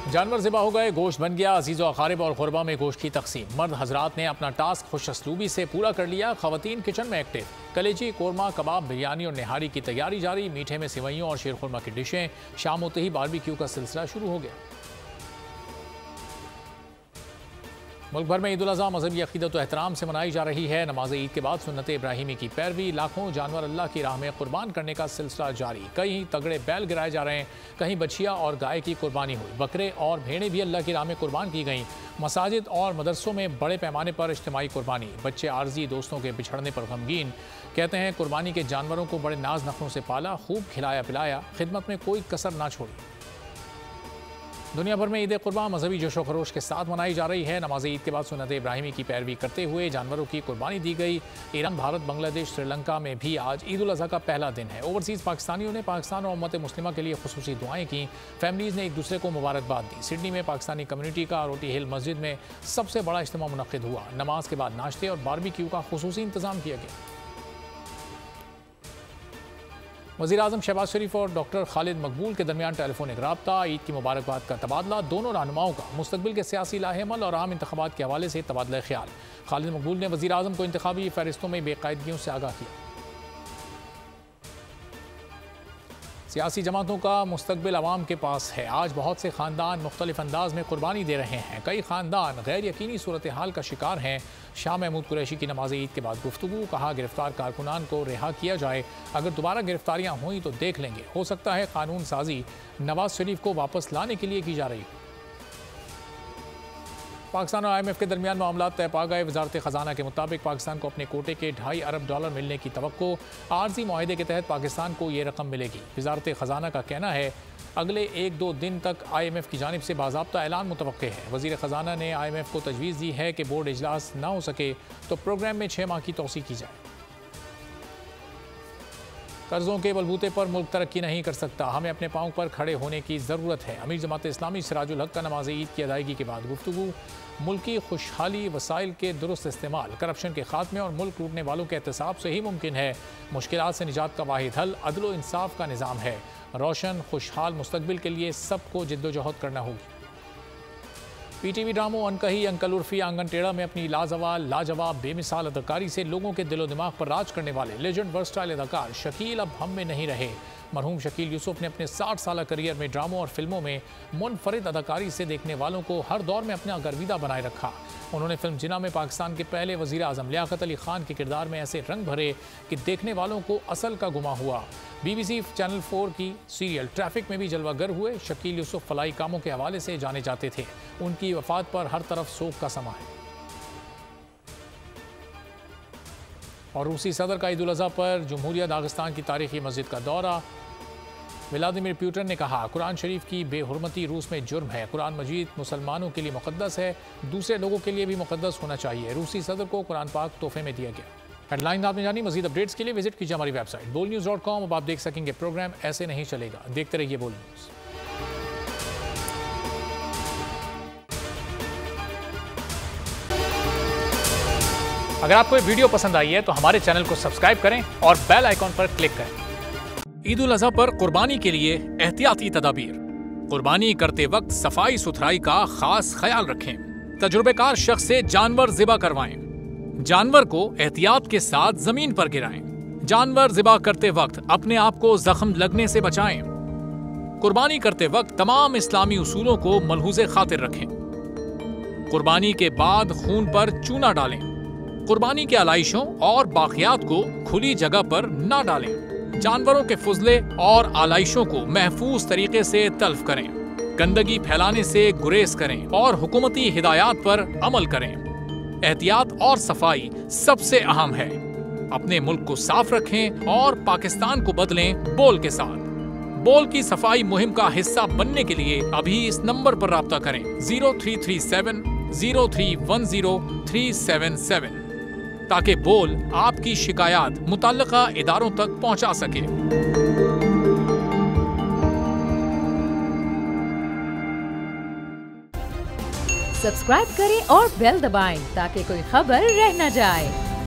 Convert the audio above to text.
जानवर ज़िबा हो गए, गोश्त बन गया। अजीज़ व अकारिब और ग़ुरबा में गोश्त की तकसीम। मर्द हजरात ने अपना टास्क खुश असलूबी से पूरा कर लिया। ख़वातीन किचन में एक्टिव। कलेजी, कोरमा, कबाब, बिरयानी और निहारी की तैयारी जारी। मीठे में सिवैयों और शीरखुरमा की डिशें। शाम होते ही बारबेक्यू का सिलसिला शुरू हो गया। मुल्क भर में ईद उल अज़हा मज़हबी अक़ीदत व एहतराम से मनाई जा रही है। नमाज ईद के बाद सुन्नत इब्राहिमी की पैरवी। लाखों जानवर अल्लाह की राह में कुर्बान करने का सिलसिला जारी। कहीं तगड़े बैल गिराए जा रहे हैं, कहीं बछिया और गाय की कुर्बानी हुई। बकरे और भेड़ें भी अल्लाह की राह में कुर्बान की गईं। मसाजिद और मदरसों में बड़े पैमाने पर इज्तिमाई कुर्बानी। बच्चे आर्जी दोस्तों के बिछड़ने पर गमगीन। कहते हैं कुर्बानी के जानवरों को बड़े नाज नखरों से पाला, खूब खिलाया पिलाया, खिदमत में कोई कसर ना छोड़ी। दुनिया भर में ईद कुर्बा मजहबी जोशो खरोश के साथ मनाई जा रही है। नमाज ईद के बाद सुन्नत इब्राहिमी की पैरवी करते हुए जानवरों की कुर्बानी दी गई। ईरान, भारत, बांग्लादेश, श्रीलंका में भी आज ईद उल अज़हा का पहला दिन है। ओवरसीज़ पाकिस्तानियों ने पाकिस्तान और उम्मत मुस्लिमा के लिए खुसूसी दुआएं की। फैमिलीज़ ने एक दूसरे को मुबारकबाद दी। सिडनी में पाकिस्तानी कम्युनिटी का रोटी हिल मस्जिद में सबसे बड़ा इज्तिमा मुनक्किद हुआ। नमाज के बाद नाश्ते और बारबेक्यू का खुसूसी इंतजाम किया गया। वज़ीर आज़म शहबाज शरीफ और डॉक्टर खालिद मकबूल के दरमियान टेलीफोनिक राब्ता। ईद की मुबारकबाद का तबादला। दोनों रहनुमाओं का मुस्तकबिल के सियासी लाहेमल और आम इंतखाबात के हवाले से तबादला ख्याल। खालिद मकबूल ने वज़ीर आज़म को इंतखाबी फहरिस्तों में बेकायदगियों से आगाह किया। सियासी जमातों का मुस्तकबिल अवाम के पास है। आज बहुत से ख़ानदान मुख्तलिफ अंदाज में कुर्बानी दे रहे हैं। कई ख़ानदान गैर यकीनी सूरत हाल का शिकार हैं। शाह महमूद कुरैशी की नमाज ईद के बाद गुफ्तगू। कहा गिरफ्तार कारकुनान को रिहा किया जाए। अगर दोबारा गिरफ्तारियाँ हुई तो देख लेंगे। हो सकता है कानून साजी नवाज शरीफ को वापस लाने के लिए की जा रही है। पाकिस्तान और IMF के दरमियान मामलात तय पा गए। वजारत ख़जाना के मुताबिक पाकिस्तान को अपने कोटे के $2.5 अरब मिलने की तवक्को। आर्जी मुआहदे के तहत पाकिस्तान को ये रकम मिलेगी। वजारत ख़जाना का कहना है अगले 1-2 दिन तक IMF की जानिब से बाज़ाब्ता ऐलान मुतवक्के है। वज़ीर ख़जाना ने IMF को तजवीज़ दी है कि बोर्ड इजलास ना हो सके तो प्रोग्राम में 6 माह की तोसी की जाए। कर्ज़ों के बलबूते पर मुल्क तरक्की नहीं कर सकता। हमें अपने पाँव पर खड़े होने की ज़रूरत है। अमीर जमात इस्लामी सिराजुल हक का नमाज ईद की अदायगी के बाद गुफ्तगू। मुल्की खुशहाली वसाइल के दुरुस्त इस्तेमाल, करप्शन के खात्मे और मुल्क लूटने वालों के एहतसाब से ही मुमकिन है। मुश्किलात से निजात का वाहिद हल अदल व इंसाफ का निज़ाम है। रोशन खुशहाल मुस्तकबिल के लिए सबको जिद्दोजहद करना होगी। PTV ड्रामों अनकही अंकल उर्फी आंगन टेढ़ा में अपनी लाजवाब बेमिसाल अदाकारी से लोगों के दिलो दिमाग पर राज करने वाले लेजेंड वर्सटाइल अदाकार शकील अब हम में नहीं रहे। मरहूम शकील यूसुफ ने अपने 60 साल करियर में ड्रामों और फिल्मों में मुनफरिद अदाकारी से देखने वालों को हर दौर में अपना गर्विदा बनाए रखा। उन्होंने फिल्म जिना में पाकिस्तान के पहले वज़ीर आज़म लियाकत अली खान के किरदार में ऐसे रंग भरे कि देखने वालों को असल का गुमा हुआ। BBC चैनल 4 की सीरियल ट्रैफिक में भी जलवागर हुए। शकील यूसुफ फलाई कामों के हवाले से जाने जाते थे। उनकी वफात पर हर तरफ शोक का समा है। और रूसी सदर का ईद उल अज़हा पर जमहूरिया दागिस्तान की तारीखी मस्जिद का दौरा। व्लादिमीर पुतिन ने कहा कुरान शरीफ की बेहुरमती रूस में जुर्म है। कुरान मजीद मुसलमानों के लिए मुक़द्दस है, दूसरे लोगों के लिए भी मुक़द्दस होना चाहिए। रूसी सदर को कुरान पाक तोहफे में दिया गया। हेडलाइन आपने जानी। मजीद अपडेट्स के लिए विजिट कीजिए हमारी वेबसाइट bolnews.com। अब आप देख सकेंगे प्रोग्राम ऐसे नहीं चलेगा। देखते रहिए बोल न्यूज़। अगर आपको ये वीडियो पसंद आई है तो हमारे चैनल को सब्सक्राइब करें और बेल आइकॉन पर क्लिक करें। ईद उल अज़हा पर कुर्बानी के लिए एहतियाती तदाबीर। कुर्बानी करते वक्त सफाई सुथराई का खास ख्याल रखें। तजुर्बेकार शख्स से जानवर ज़िबा करवाएं। जानवर को एहतियात के साथ जमीन पर गिराएं। जानवर ज़िबा करते वक्त अपने आप को जख्म लगने से बचाएं। कुर्बानी करते वक्त तमाम इस्लामी उसूलों को मलहूज़े खातिर रखें। कुर्बानी के बाद खून पर चूना डालें। कुर्बानी के आलाइशों और बाकियात को खुली जगह पर ना डालें। जानवरों के फुजले और आलाइशों को महफूज तरीके से तल्फ करें। गंदगी फैलाने से गुरेज करें और हुकूमती हिदायत पर अमल करें। एहतियात और सफाई सबसे अहम है। अपने मुल्क को साफ रखें और पाकिस्तान को बदलें बोल के साथ। बोल की सफाई मुहिम का हिस्सा बनने के लिए अभी इस नंबर पर राब्ता करें 0337 0310 377 ताकि बोल आपकी शिकायत मुतल्लिका इदारों तक पहुंचा सके। सब्सक्राइब करें और बेल दबाएं ताकि कोई खबर रह न जाए।